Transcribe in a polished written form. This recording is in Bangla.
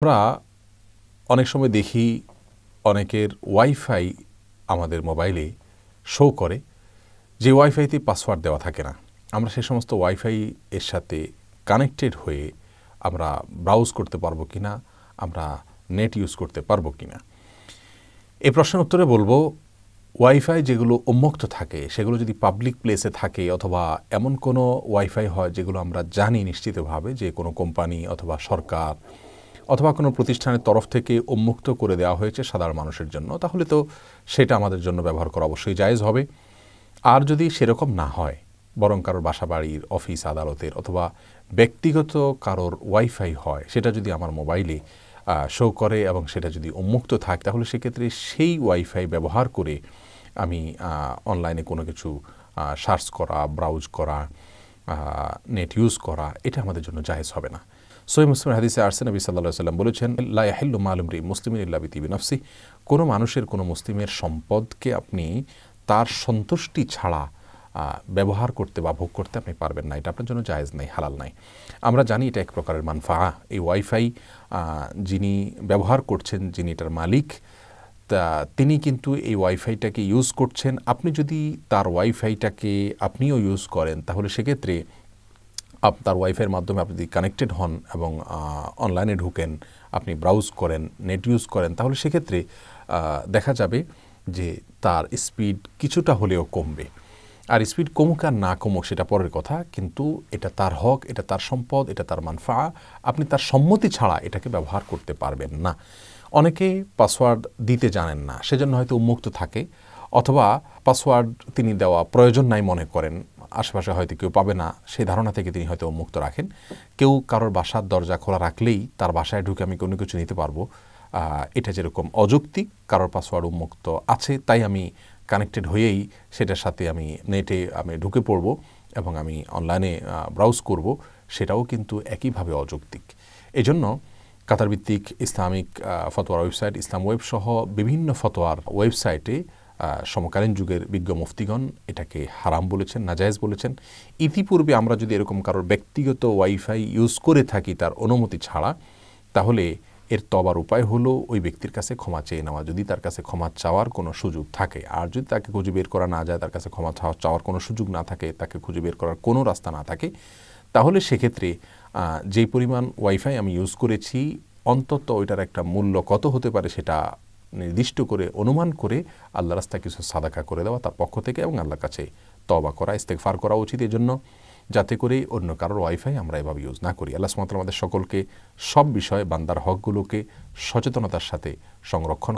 আমরা অনেক সময় দেখি অনেকের ওয়াইফাই আমাদের মোবাইলে শো করে যে ওয়াইফাইতে পাসওয়ার্ড দেওয়া থাকে না। আমরা সে সমস্ত ওয়াইফাই এর সাথে কানেক্টেড হয়ে আমরা ব্রাউজ করতে পারবো কিনা, আমরা নেট ইউজ করতে পারবো কিনা। এই প্রশ্নের উত্তরে বলবো, ওয়াইফাই যেগুলো উন্মুক্ত থাকে সেগুলো যদি পাবলিক প্লেসে থাকে অথবা এমন কোনো ওয়াইফাই হয় যেগুলো আমরা জানি নিশ্চিতভাবে যে কোনো কোম্পানি অথবা সরকার অথবা কোনো প্রতিষ্ঠানের তরফ থেকে উন্মুক্ত করে দেওয়া হয়েছে সাধারণ মানুষের জন্য, তাহলে তো সেটা আমাদের জন্য ব্যবহার করা অবশ্যই জায়েজ হবে। আর যদি সেরকম না হয়, বরং কারোর বাসা বাড়ির, অফিস আদালতের অথবা ব্যক্তিগত কারোর ওয়াইফাই হয়, সেটা যদি আমার মোবাইলে শো করে এবং সেটা যদি উন্মুক্ত থাকে, তাহলে সেক্ষেত্রে সেই ওয়াইফাই ব্যবহার করে আমি অনলাইনে কোনো কিছু সার্চ করা, ব্রাউজ করা, নেট ইউজ করা, এটা আমাদের জন্য জায়েজ হবে না। সহিহ মুসলিম হাদিসে আসছে, নবী সাল্লাল্লাহু আলাইহি ওয়াসাল্লাম বলেছেন, লা ইয়াহিল্লু মালু ইমরিইন মুসলিমিন ইল্লা বিতিবি নাফসি। কোনো মানুষের, কোনো মুসলিমের সম্পদকে আপনি তার সন্তুষ্টি ছাড়া ব্যবহার করতে বা ভোগ করতে আপনি পারবেন না। এটা আপনার জন্য জায়েজ নাই, হালাল নাই। আমরা জানি এটা এক প্রকারের মানফা। এই ওয়াইফাই যিনি ব্যবহার করছেন, যিনি এটার মালিক, তা তিনি কিন্তু এই ওয়াইফাইটাকে ইউজ করছেন। আপনি যদি তার ওয়াইফাইটাকে আপনিও ইউজ করেন, তাহলে সেক্ষেত্রে আপনার ওয়াইফাইয়ের মাধ্যমে আপনি যদি কানেক্টেড হন এবং অনলাইনে ঢুকেন, আপনি ব্রাউজ করেন, নেট ইউজ করেন, তাহলে সেক্ষেত্রে দেখা যাবে যে তার স্পিড কিছুটা হলেও কমবে। আর স্পিড কমুক আর না কমুক সেটা পরের কথা, কিন্তু এটা তার হক, এটা তার সম্পদ, এটা তার মানফা। আপনি তার সম্মতি ছাড়া এটাকে ব্যবহার করতে পারবেন না। অনেকে পাসওয়ার্ড দিতে জানেন না, সেজন্য হয়তো উন্মুক্ত থাকে, অথবা পাসওয়ার্ড তিনি দেওয়া প্রয়োজন নাই মনে করেন, আশেপাশে হয়তো কেউ পাবে না, সেই ধারণা থেকে তিনি হয়তো উন্মুক্ত রাখেন। কেউ কারোর বাসার দরজা খোলা রাখলেই তার বাসায় ঢুকে আমি কোনো কিছু নিতে পারবো, এটা যেরকম অযৌক্তিক। কারোর পাসওয়ার্ড উন্মুক্ত আছে তাই আমি কানেক্টেড হয়েই সেটার সাথে আমি নেটে আমি ঢুকে পড়ব এবং আমি অনলাইনে ব্রাউজ করব, সেটাও কিন্তু একইভাবে অযৌক্তিক। এজন্য কাতার ভিত্তিক ইসলামিক ফতোয়ার ওয়েবসাইট ইসলাম ওয়েব সহ বিভিন্ন ফতোয়ার ওয়েবসাইটে সমকালীন যুগের বিজ্ঞ মুফতিগণ এটাকে হারাম বলেছেন, নাজায়েজ বলেছেন। ইতিপূর্বে আমরা যদি এরকম কারোর ব্যক্তিগত ওয়াইফাই ইউজ করে থাকি তার অনুমতি ছাড়া, তাহলে এর তবার উপায় হলো ওই ব্যক্তির কাছে ক্ষমা চেয়ে নেওয়া, যদি তার কাছে ক্ষমা চাওয়ার কোনো সুযোগ থাকে। আর যদি তাকে খুঁজে বের করা না যায়, তার কাছে ক্ষমা চাওয়ার কোনো সুযোগ না থাকে, তাকে খুঁজে বের করার কোনো রাস্তা না থাকে, তাহলে সেক্ষেত্রে যেই পরিমাণ ওয়াইফাই আমি ইউজ করেছি, অন্তত ওইটার একটা মূল্য কত হতে পারে সেটা নির্দিষ্ট করে অনুমান করে আল্লাহ রাস্তায় কিছু সাদাকা করে দেওয়া তার পক্ষ থেকে, এবং আল্লাহর কাছে তওবা করা, ইস্তেগফার করা উচিত, এজন্য যাতে করে অন্য কারোর ওয়াইফাই আমরা এভাবে ইউজ না করি। আল্লাহ সুবহানাহু ওয়া তাআলা আমাদের সকলকে সব বিষয়ে বান্দার হকগুলোকে সচেতনতার সাথে সংরক্ষণ